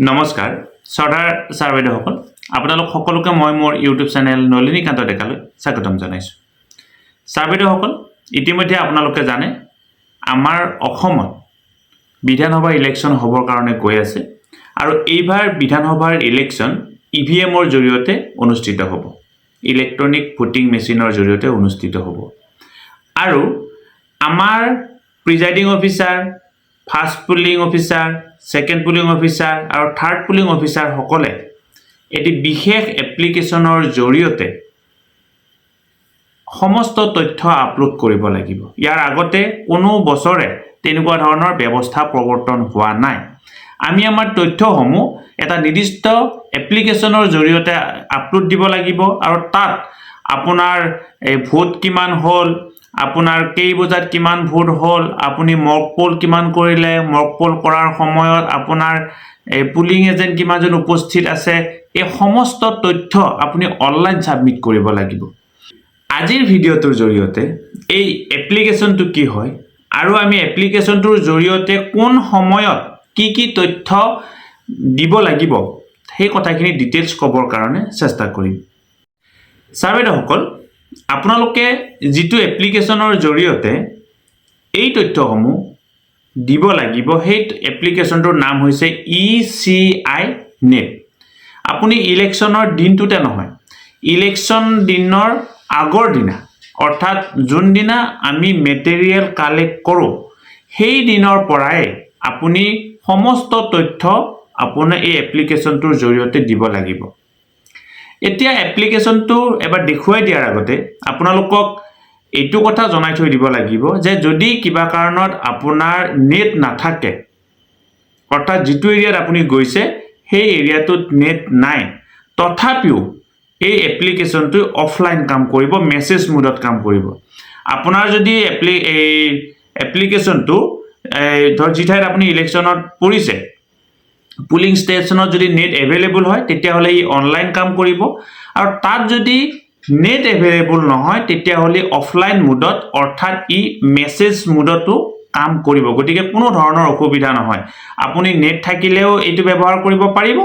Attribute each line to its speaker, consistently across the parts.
Speaker 1: নমস্কাৰ সদাৰ ছাৰ বাইদেউসকল আপোনালোক সকলোকে মই মোৰ ইউটিউব চেনেল নলিনীকান্ত ডেকালৈ স্বাগতম জনাইছোঁ। ছাৰ বাইদেউসকল ইতিমধ্যে আপোনালোকে জানে আমাৰ অসমত বিধানসভা ইলেকশ্যন হ'বৰ কাৰণে গৈ আছে আৰু এইবাৰ বিধানসভাৰ ইলেকশ্যন ইভিএমৰ জৰিয়তে অনুষ্ঠিত হ'ব, ইলেক্ট্ৰনিক ভোটিং মেচিনৰ জৰিয়তে অনুষ্ঠিত হ'ব আৰু আমাৰ presiding officer, first polling officer, second polling officer আৰু থাৰ্ড পুলিং অফিচাৰ সকলে এটি বিশেষ এপ্লিকেশ্যনৰ জৰিয়তে সমস্ত তথ্য আপলোড কৰিব লাগিব। ইয়াৰ আগতে কোনো বছৰে তেনেকুৱা ধৰণৰ ব্যৱস্থা প্ৰৱৰ্তন হোৱা নাই। আমি আমাৰ তথ্যসমূহ এটা নিৰ্দিষ্ট এপ্লিকেশ্যনৰ জৰিয়তে আপলোড দিব লাগিব আৰু তাত আপোনাৰ ভোট কিমান হ'ল, আপোনাৰ কেই বজাত কিমান ভোট হ'ল, আপুনি মক পোল কিমান কৰিলে, মক পোল কৰাৰ সময়ত আপোনাৰ পুলিং এজেণ্ট কিমানজন উপস্থিত আছে, এই সমস্ত তথ্য আপুনি অনলাইন ছাবমিট কৰিব লাগিব। আজিৰ ভিডিঅ'টোৰ জৰিয়তে এই এপ্লিকেশ্যনটো কি হয় আৰু আমি এপ্লিকেশ্যনটোৰ জৰিয়তে কোন সময়ত কি তথ্য দিব লাগিব সেই কথাখিনি ডিটেইলছ ক'বৰ কাৰণে চেষ্টা কৰিম। ছাৰ বাইদেউসকল আপোনালোকে যিটো এপ্লিকেশ্যনৰ জৰিয়তে এই তথ্যসমূহ দিব লাগিব সেই এপ্লিকেশ্যনটোৰ নাম হৈছে ECI নেট। আপুনি ইলেকশ্যনৰ দিনটোতে নহয়, ইলেকশ্যন দিনৰ আগৰ দিনা অৰ্থাৎ যোনদিনা আমি মেটেৰিয়েল কালেক্ট কৰোঁ সেই দিনৰ পৰাই আপুনি সমস্ত তথ্য আপোনাৰ এই এপ্লিকেশ্যনটোৰ জৰিয়তে দিব লাগিব। এতিয়া এপ্লিকেশ্যনটো এবাৰ দেখুৱাই দিয়াৰ আগতে আপোনালোকক এইটো কথা জনাই থৈ দিব লাগিব যে যদি কিবা কাৰণত আপোনাৰ নেট নাথাকে, অৰ্থাৎ যিটো এৰিয়াত আপুনি গৈছে সেই এৰিয়াটোত নেট নাই, তথাপিও এই এপ্লিকেশ্যনটো অফলাইন কাম কৰিব, মেছেজ মোডত কাম কৰিব। আপোনাৰ যদি এপ্লিকেশ্যনটো ধৰ যি ঠাইত আপুনি ইলেকশ্যনত পৰিছে পুলিং ষ্টেচনত যদি নেট এভেইলেবল হয় তেতিয়াহ'লে ই অনলাইন কাম কৰিব আৰু তাত যদি নেট এভেইলেবল নহয় তেতিয়াহ'লে অফলাইন মোডত অৰ্থাৎ ই মেছেজ মোডতো কাম কৰিব। গতিকে কোনো ধৰণৰ অসুবিধা নহয়, আপুনি নেট থাকিলেও এইটো ব্যৱহাৰ কৰিব পাৰিব,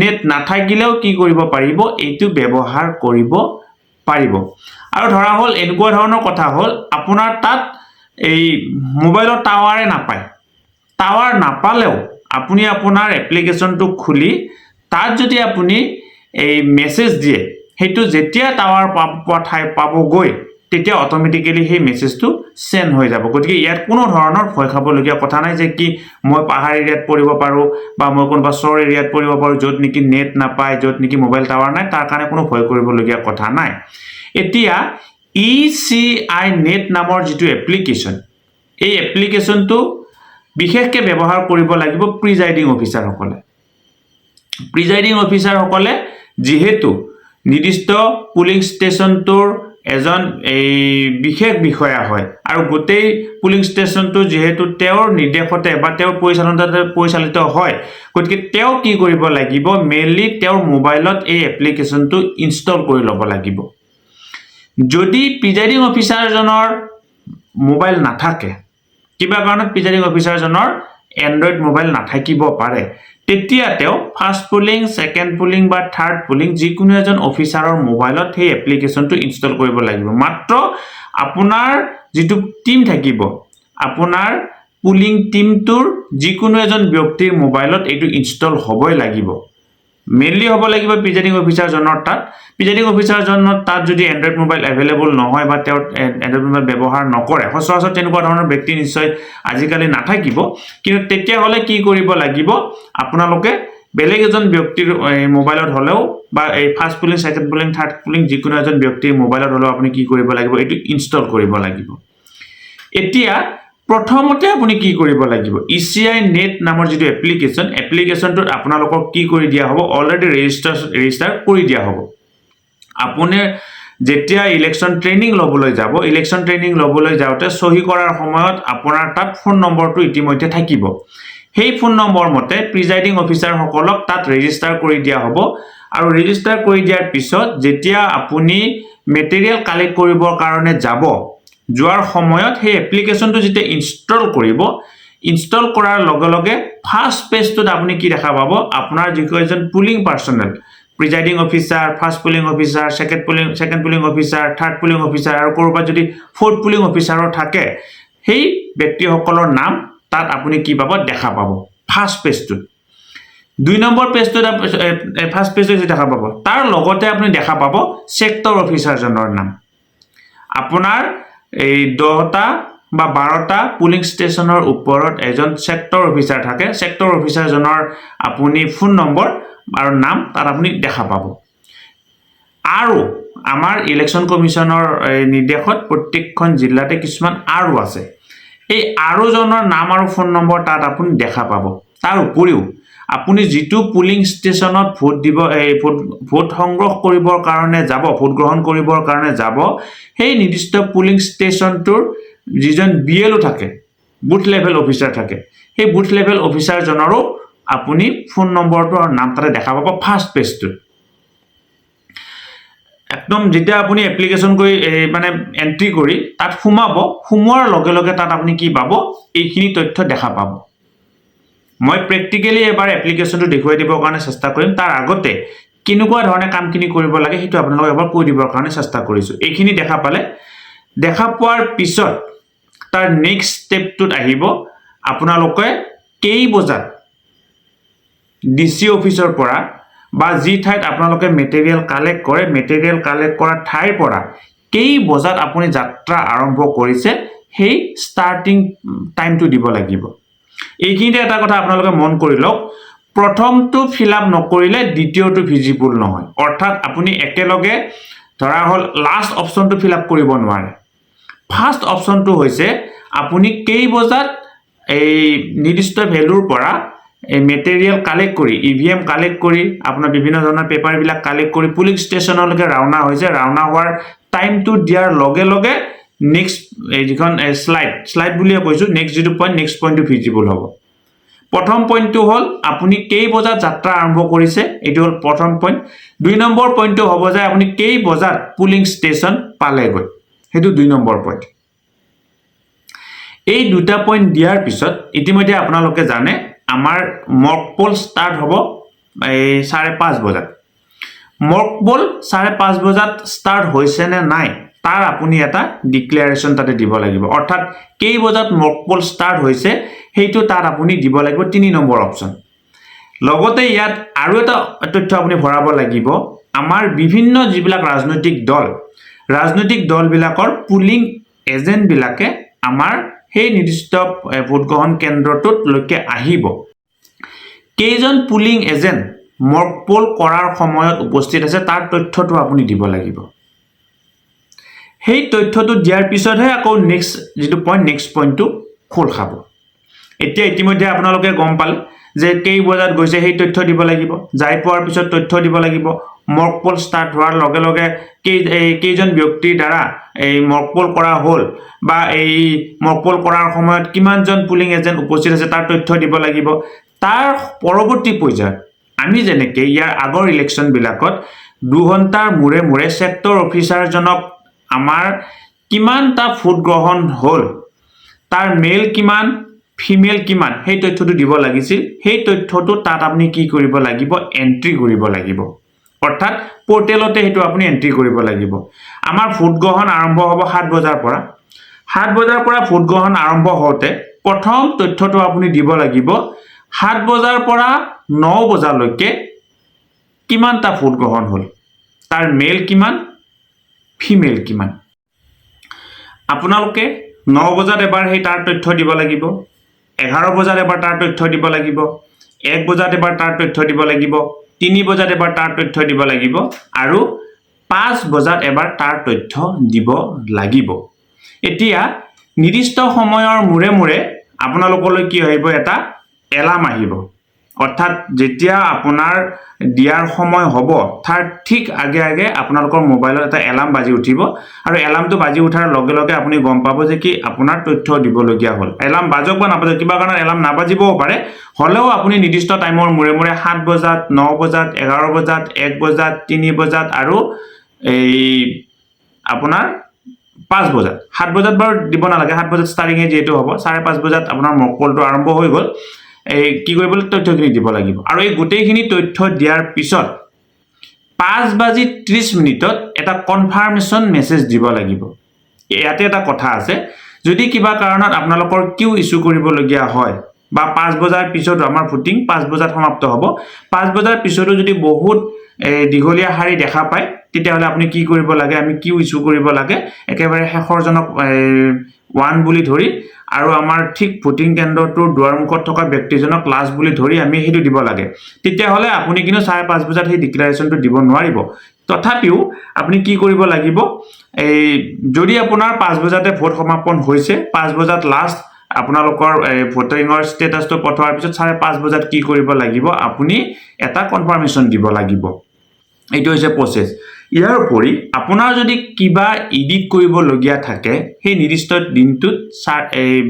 Speaker 1: নেট নাথাকিলেও কি কৰিব পাৰিব, এইটো ব্যৱহাৰ কৰিব পাৰিব। আৰু ধৰা হ'ল এনেকুৱা ধৰণৰ কথা হ'ল আপোনাৰ তাত এই মোবাইলৰ টাৱাৰে নাপায়, টাৱাৰ নাপালেও আপুনি আপোনাৰ এপ্লিকেশ্যনটো খুলি তাত যদি আপুনি এই মেছেজ দিয়ে সেইটো যেতিয়া টাৱাৰ ঠাই পাবগৈ তেতিয়া অট'মেটিকেলি সেই মেছেজটো চেণ্ড হৈ যাব। গতিকে ইয়াত কোনো ধৰণৰ ভয় খাবলগীয়া কথা নাই যে কি মই পাহাৰ এৰিয়াত পৰিব পাৰোঁ বা মই কোনোবা চৰ এৰিয়াত পৰিব পাৰোঁ য'ত নেকি নেট নাপায়, য'ত নেকি মোবাইল টাৱাৰ নাই, তাৰ কাৰণে কোনো ভয় কৰিবলগীয়া কথা নাই। এতিয়া ECI নেট নামৰ যিটো এপ্লিকেশ্যন, এই এপ্লিকেশ্যনটো বিশেষকৈ ব্যৱহাৰ কৰিব লাগিব প্ৰিজাইডিং অফিচাৰসকলে। প্ৰিজাইডিং অফিচাৰসকলে যিহেতু নিৰ্দিষ্ট পুলিং ষ্টেচনটোৰ এজন বিশেষ বিষয়া হয় আৰু গোটেই পুলিং ষ্টেচনটো যিহেতু তেওঁৰ নিৰ্দেশতে বা তেওঁৰ পৰিচালনাতে পৰিচালিত হয়, গতিকে তেওঁ কি কৰিব লাগিব, মেইনলি তেওঁৰ মোবাইলত এই এপ্লিকেশ্যনটো ইনষ্টল কৰি ল'ব লাগিব। যদি প্ৰিজাইডিং অফিচাৰজনৰ মোবাইল নাথাকে, কিবা কাৰণত প্ৰিজাইডিং অফিচাৰজনৰ এণ্ড্ৰইড মোবাইল নাথাকিব পাৰে, তেতিয়া তেওঁ ফাৰ্ষ্ট পুলিং, ছেকেণ্ড পুলিং বা থাৰ্ড পুলিং যিকোনো এজন অফিচাৰৰ মোবাইলত সেই এপ্লিকেশ্যনটো ইনষ্টল কৰিব লাগিব। মাত্ৰ আপোনাৰ যিটো টিম থাকিব, আপোনাৰ পুলিং টিমটোৰ যিকোনো এজন ব্যক্তিৰ মোবাইলত এইটো ইনষ্টল হ'বই লাগিব। মেইনলি হ'ব লাগিব প্ৰিজাইডিং অফিচাৰজনৰ তাত। প্ৰিজাইডিং অফিচাৰজনৰ তাত যদি এণ্ড্ৰইড মোবাইল এভেইলেবল নহয় বা তেওঁ এণ্ড্ৰইড মোবাইল ব্যৱহাৰ নকৰে, সচৰাচৰ তেনেকুৱা ধৰণৰ ব্যক্তি নিশ্চয় আজিকালি নাথাকিব, কিন্তু তেতিয়াহ'লে কি কৰিব লাগিব, আপোনালোকে বেলেগ এজন ব্যক্তিৰ মোবাইলত হ'লেও বা এই first polling, second polling, third polling যিকোনো এজন ব্যক্তিৰ মোবাইলত হ'লেও আপুনি কি কৰিব লাগিব, এইটো ইনষ্টল কৰিব লাগিব। এতিয়া প্ৰথমতে আপুনি কি কৰিব লাগিব, ECI নেট নামৰ যিটো এপ্লিকেশ্যনটোত আপোনালোকক কি কৰি দিয়া হ'ব, অলৰেডি ৰেজিষ্টাৰ কৰি দিয়া হ'ব। আপুনি যেতিয়া ইলেকশ্যন ট্ৰেইনিং ল'বলৈ যাব, ইলেকশ্যন ট্ৰেইনিং ল'বলৈ যাওঁতে চহী কৰাৰ সময়ত আপোনাৰ তাত ফোন নম্বৰটো ইতিমধ্যে থাকিব। সেই ফোন নম্বৰ মতে প্ৰিজাইডিং অফিচাৰসকলক তাত ৰেজিষ্টাৰ কৰি দিয়া হ'ব আৰু ৰেজিষ্টাৰ কৰি দিয়াৰ পিছত যেতিয়া আপুনি মেটেৰিয়েল কালেক্ট কৰিবৰ কাৰণে যাব, যোৱাৰ সময়ত সেই এপ্লিকেশ্যনটো যেতিয়া ইনষ্টল কৰিব, ইনষ্টল কৰাৰ লগে লগে ফাৰ্ষ্ট পেজটোত আপুনি কি দেখা পাব আপোনাৰ যিকেইজন polling personnel presiding officer first polling officer second polling officer third polling officer আৰু ক'ৰবাত যদি ফ'ৰ্থ পুলিং অফিচাৰো থাকে সেই ব্যক্তিসকলৰ নাম তাত আপুনি কি পাব দেখা পাব ফাৰ্ষ্ট পেজটোত 2 নম্বৰ পেজটোত ফাৰ্ষ্ট পেজটোত দেখা পাব তাৰ লগতে আপুনি দেখা পাব সেক্টৰ অফিচাৰজনৰ নাম আপোনাৰ এই 10টা বা 12টা পুলিং ষ্টেচনৰ ওপৰত এজন সেক্টৰ অফিচাৰ থাকে সেক্টৰ অফিচাৰজনৰ আপুনি ফোন নম্বৰ আৰু নাম তাত আপুনি দেখা পাব আৰু আমাৰ ইলেকশ্যন কমিশনৰ নিৰ্দেশত প্ৰত্যেকখন জিলাতে কিছুমান আৰু আছে এই আৰু জনৰ নাম আৰু ফোন নম্বৰ তাত আপুনি দেখা পাব তাৰ উপৰিও আপুনি যিটো পুলিং ষ্টেচনত ভোট দিব ভোট সংগ্ৰহ কৰিবৰ কাৰণে যাব ভোট গ্ৰহণ কৰিবৰ কাৰণে যাব সেই নিৰ্দিষ্ট পুলিং ষ্টেচনটোৰ যিজন বিএলও থাকে বুথ লেভেল অফিচাৰ থাকে সেই বুথ লেভেল অফিচাৰজনৰো আপুনি ফোন নম্বৰটো আৰু নাম তাতে দেখা পাব ফাৰ্ষ্ট পেজটোত একদম যেতিয়া আপুনি এপ্লিকেশ্যন কৰি মানে এন্ট্ৰি কৰি তাত সোমোৱাৰ লগে লগে তাত আপুনি কি পাব এইখিনি তথ্য দেখা পাব মই প্ৰেক্টিক্যালি এবাৰ এপ্লিকেশ্যনটো দেখুৱাই দিবৰ কাৰণে চেষ্টা কৰিম তাৰ আগতে কেনেকুৱা ধৰণে কামখিনি কৰিব লাগে সেইটো আপোনালোকক এবাৰ কৈ দিবৰ কাৰণে চেষ্টা কৰিছোঁ এইখিনি দেখা পালে দেখা পোৱাৰ পিছত তাৰ নেক্সট ষ্টেপটোত আহিব আপোনালোকে কেই বজাত ডিসি অফিচৰ পৰা বা যি ঠাইত আপোনালোকে মেটেৰিয়েল কালেক্ট কৰে মেটেৰিয়েল কালেক্ট কৰা ঠাইৰ পৰা কেই বজাত আপুনি যাত্ৰা আৰম্ভ কৰিছে সেই ষ্টাৰ্টিং টাইমটো দিব লাগিব এইখিনিতে এটা কথা আপোনালোকে মন কৰি লওক প্ৰথমটো ফিল আপ নকৰিলে দ্বিতীয়টো ভিজিবল নহয় অৰ্থাৎ আপুনি একেলগে ধৰা হল লাষ্ট অপচনটো ফিল আপ কৰিব নোৱাৰে ফাৰ্ষ্ট অপচনটো হৈছে আপুনি কেই বজাত এই নিৰ্দিষ্ট ভ্যালুৰ পৰা এই মেটেৰিয়েল কালেক্ট কৰি ইভিএম কালেক্ট কৰি আপোনাৰ বিভিন্ন ধৰণৰ পেপাৰ বিলাক কালেক্ট কৰি পুলিং ষ্টেচনলৈকে ৰাওনা হৈছে ৰাওনা হোৱাৰ টাইমটো দিয়াৰ লগে লগে নেক্সট যিখন স্লাইড বুলিয়ে কৈছো নেক্সট যেটো পইণ্ট নেক্সট পইণ্টটো ভিজিবল হ'ব প্ৰথম পইণ্টটো হ'ল আপুনি কেই বজাত যাত্ৰা আৰম্ভ কৰিছে এটো হ'ল প্ৰথম পইণ্ট 2 নম্বৰ পইণ্টটো হ'ব যে আপুনি কেই বজাত পুলিং ষ্টেচন পালেগৈ হেতু 2 নম্বৰ পইণ্ট এই দুটা পইণ্ট দিয়াৰ পিছত ইতিমধ্যে আপোনালোকে জানে আমাৰ মক পোল ষ্টাৰ্ট হ'ব 5:30 বজাত মক পোল 5:30 বজাত ষ্টাৰ্ট হৈছে নে নাই তাৰ আপুনি এটা ডিক্লেৰেশ্যন তাতে দিব লাগিব অৰ্থাৎ কেই বজাত মক পোল ষ্টাৰ্ট হৈছে হেতু তাত আপুনি দিব লাগিব 3 নম্বৰ অপচন লগতে ইয়াত আৰু এটা তথ্য আপুনি ভৰাব লাগিব আমাৰ বিভিন্ন যিবিলাক ৰাজনৈতিক দল বিলাকৰ পুলিং এজেন্ট বিলাকে আমাৰ সেই নিৰ্দিষ্ট ভোট গ্ৰহণ কেন্দ্ৰটোত লৈকে আহিব কেইজন পুলিং এজেন্ট মক পোল কৰাৰ সময়ত উপস্থিত আছে তাৰ তথ্যটো আপুনি দিব লাগিব সেই তথ্যটো দিয়াৰ পিছতহে আকৌ নেক্সট যেটো পইণ্ট নেক্সট পইণ্টটো খোল খাব এতিয়া ইতিমধ্যে আপোনালোকে গম পালে যে কেই বজাত গৈছে সেই তথ্য দিব লাগিব যাই পোৱাৰ পিছত তথ্য দিব লাগিব মক পোল ষ্টাৰ্ট হোৱাৰ লগে লগে কেইজন ব্যক্তিৰ দ্বাৰা এই মক পোল কৰা হ'ল বা এই মক পোল কৰাৰ সময়ত কিমানজন পুলিং এজেন্ট উপস্থিত আছে তাৰ তথ্য দিব লাগিব তাৰ পৰৱৰ্তী পৰ্যায়ত আমি যেনেকৈ ইয়াৰ আগৰ ইলেকশ্যন বিলাকত 2 ঘণ্টাৰ মূৰে মূৰে সেক্টৰ অফিচাৰজনক আমাৰ কিমানটা ভোট গ্ৰহণ হ'ল তাৰ মেল কিমান ফিমেল কিমান সেই তথ্যটো দিব লাগিছিল সেই তথ্যটো তাত আপুনি কি কৰিব লাগিব এন্ট্ৰি কৰিব লাগিব অৰ্থাৎ পোৰ্টেলতে হেতু আপুনি এন্ট্ৰি কৰিব লাগিব আমাৰ ভোট গ্ৰহণ আৰম্ভ হ'ব 7 বজাৰ পৰা 7 বজাৰ পৰা ভোট গ্ৰহণ আৰম্ভ হওঁতে প্ৰথম তথ্যটো আপুনি দিব লাগিব 7 বজাৰ পৰা 9 বজালৈকে কিমানটা ভোট গ্ৰহণ হ'ল তাৰ মেল কিমান ফিমেল কিমান আপোনালোকে 9 বজাত এবাৰ সেই তাৰ তথ্য দিব লাগিব 11 বজাত এবাৰ তাৰ তথ্য দিব লাগিব 1 বজাত এবাৰ তাৰ তথ্য দিব লাগিব 3 বজাত এবাৰ তাৰ তথ্য দিব লাগিব আৰু 5 বজাত এবাৰ তাৰ তথ্য দিব লাগিব এতিয়া নিৰ্দিষ্ট সময়ৰ মূৰে মূৰে আপোনালোকলৈ কি আহিব এটা এলাৰ্ম আহিব অৰ্থাৎ যেতিয়া আপোনাৰ দিয়াৰ সময় হ'ব তাৰ ঠিক আগে আগে আপোনালোকৰ মোবাইলত এটা এলাৰ্ম বাজি উঠিব আৰু এলাৰ্মটো বাজি উঠাৰ লগে লগে আপুনি গম পাব যে কি আপোনাৰ তথ্য দিবলগীয়া হ'ল এলাৰ্ম বাজক বা নাবাজক কিবা কাৰণত এলাৰ্ম নাবাজিবও পাৰে হলেও আপুনি নিৰ্দিষ্ট টাইমৰ মূৰে মূৰে 7 বজাত 9 বজাত 11 বজাত 1 বজাত 3 বজাত আৰু এই আপোনাৰ 5 বজাত 7 বজাত বাৰু দিব নালাগে 7 বজাত ষ্টাৰ্টিঙে যেটো হ'ব 5:30 বজাত আপোনাৰ মক কলটো আৰম্ভ হৈ গ'ল এই কি কৰিব তথ্যখিনি দিব লাগিব আৰু এই গোটেইখিনি তথ্য দিয়াৰ পিছত 5:30 এটা কনফাৰ্মেশন মেছেজ দিব লাগিব ইয়াতে এটা কথা আছে যদি কিবা কাৰণত আপোনালোকৰ কিউ ইস্যু কৰিবলগীয়া হয় বা 5 বজাৰ পিছত আমাৰ ভোটিং 5 বজাত সমাপ্ত হ'ব 5 বজাৰ পিছতো যদি বহুত দীঘলীয়া হাৰি দেখা পায় তেতিয়াহলে আপুনি কি কৰিব লাগে আমি কিউ ইস্যু কৰিব লাগে একেবাৰে শেষৰজনক 1 বুলি ধৰি আৰু আমাৰ ঠিক ভোটিং কেন্দ্ৰটোৰ দুৱাৰমুখত থকা ব্যক্তিজনক লাষ্ট বুলি ধৰি আমি হেতু দিব লাগে তেতিয়াহলে আপুনি কিন্তু 5:30 বজাত সেই ডিক্লাৰেশনটো দিব নোৱাৰিব তথাপিও আপুনি কি কৰিব লাগিব এই যদি আপোনাৰ 5 বজাতে ভোট সমাপন হৈছে 5 বজাত লাষ্ট আপোনালোকৰ ভোটিংৰ ষ্টেটাসটো পঠোৱাৰ পিছত 5:30 বজাত কি কৰিব লাগিব আপুনি এটা কনফাৰ্মেশন দিব লাগিব এইটো হৈছে প্ৰসেস ইয়াৰ উপৰি আপোনাৰ যদি কিবা এডিট কৰিব লগিয়া থাকে সেই নিৰ্দিষ্ট দিনটোত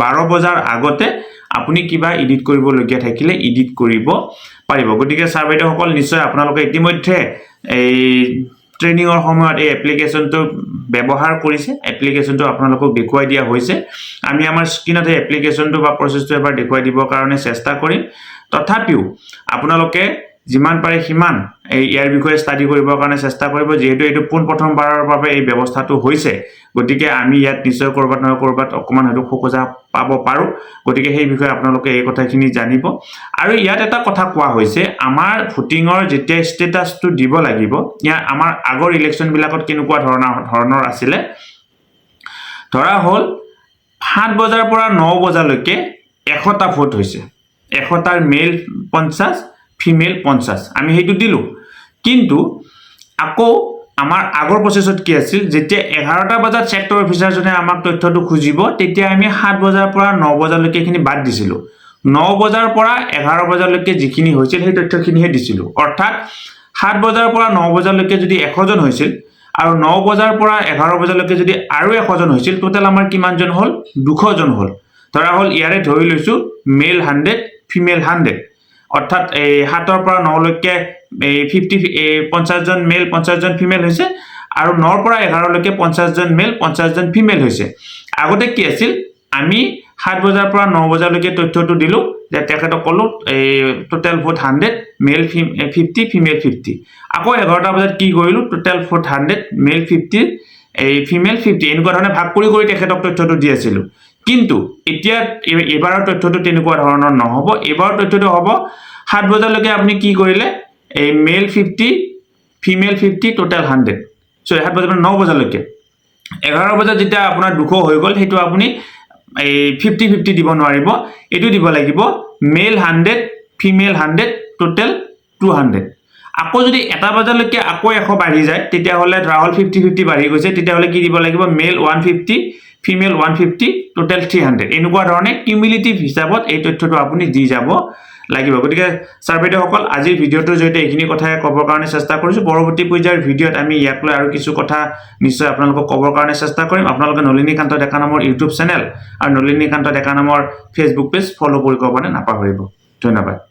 Speaker 1: 12 বজাৰ আগতে আপুনি কিবা এডিট কৰিব লগিয়া থাকিলে এডিট কৰিব পাৰিব গতিকে সাৰ্ভেটো সকল নিশ্চয় আপোনালোকে ইতিমধ্যে এই ট্ৰেনিংৰ সময়ত এই এপ্লিকেশনটো ব্যৱহাৰ কৰিছে এপ্লিকেশনটো আপোনালোকক দেখুৱাই দিয়া হৈছে আমি আমাৰ স্ক্ৰিনত এই এপ্লিকেশনটো বা প্ৰসেসটো এবাৰ দেখুৱাই দিবৰ কাৰণে চেষ্টা কৰিম তথাপিও আপোনালোকে যিমান পাৰে সিমান এই ইয়াৰ বিষয়ে ষ্টাডি কৰিবৰ কাৰণে চেষ্টা কৰিব যেহেতু এটো প্ৰথমবাৰৰ বাবে এই ব্যৱস্থাটো হৈছে গতিকে আমি ইয়াত নিশ্চয় কৰবাত অকমান হয়তো খোকজা পাব পাৰো গতিকে সেই বিষয়ে আপোনালোকে এই কথাখিনি জানিব আৰু ইয়াত এটা কথা কোৱা হৈছে আমাৰ ভোটিংৰ যেতিয়া ষ্টেটাসটো দিব লাগিব ইয়া আমাৰ আগৰ ইলেকশন বিলাকত কেনেকুৱা ধৰণৰ আছিল ধৰা হল 7 বজাৰ পৰা 9 বজালৈকে 100টা ভোট হৈছে 100টাৰ মেল 50 ফিমেল 50 আমি হেতু দিলু কিন্তু আকৌ আমাৰ আগৰ প্ৰসেসত কি আছিল যেতিয়া 11টা বজাত সেক্টৰ অফিচাৰ জনে আমাক তথ্যটো খুজিব তেতিয়া আমি 7 বজাৰ পৰা 9 বজালৈকে খিনি বাদ দিছিলো 9 বজাৰ পৰা 11 বজালৈকে যিখিনি হৈছিল সেই তথ্যখিনিহে দিছিলো অৰ্থাৎ 7 বজাৰ পৰা 9 বজালৈকে যদি 100 জন হৈছিল আৰু 9 বজাৰ পৰা 11 বজালৈকে যদি আৰু 100 জন হৈছিল টোটাল আমাৰ কিমান জন হল 200 জন হল ধৰা হল ইয়াৰে ধৰি লৈছো মেল 100 ফিমেল 100 অৰ্থাৎ এই 7 পৰা 9 লৈকে 50 জন মেল 50 জন ফিমেল হৈছে আৰু 9 পৰা 11 লৈকে 50 জন মেল 50 জন ফিমেল হৈছে আগতে কি আছিল আমি 7 বজাৰ পৰা 9 বজালৈকে তথ্যটো দিলু যে তেখেতক কলো এই টোটাল ভোট 100 মেল 50 ফিমেল 50 আকৌ 11টা বজাত কি কৰিলু টোটাল ভোট 100 মেল 50 এই ফিমেল 50 এনেকুৱা ধৰণে ভাগ কৰি তেখেতক তথ্যটো দি আছিল কিন্তু এতিয়া এবাৰৰ তথ্যটো তেনেকুৱা ধৰণৰ নহব এবাৰ তথ্যটো হ'ব 7 বজালৈকে আপুনি কি কৰিলে এই মেল 50 ফিমেল 50 টোটাল 100 সো 7 বজাৰ পৰা 9 বজালৈকে 11 বজাত যেতিয়া আপোনাৰ 200 হৈ গল হেতু আপুনি এই 50 50 দিব নোৱাৰিব এটো দিব লাগিব মেল 100 ফিমেল 100 টোটাল 200 আকৌ যদি 1 বজালৈকে আকৌ 100 বাঢ়ি যায় তেতিয়া হলে ধৰা হল 50 50 বাঢ়ি গৈছে তেতিয়া হলে কি দিব লাগিব মেল 150 ফিমেল 150 টোটাল 300 এনেকুৱা ধৰণে কিউমুলেটিভ হিচাপত এই তথ্যটো আপুনি দি যাব লাগিব গতিকে সাৰ্ভেটো সকল আজি ভিডিওটোৰ জৰিয়তে এইখিনি কথাই ক'বৰ কাৰণে চেষ্টা কৰিছো পৰৱৰ্তী পৰ্যায়ৰ ভিডিওত আমি ইয়াক লৈ আৰু কিছু কথা নিশ্চয় আপোনালোকক ক'বৰ কাৰণে চেষ্টা কৰিম আপোনালোকে নলিনীকান্ত ডেকা নামৰ ইউটিউব চেনেল আৰু নলিনীকান্ত ডেকা নামৰ ফেসবুক পেজ ফলো কৰিব পাৰে নাপাহৰিব ধন্যবাদ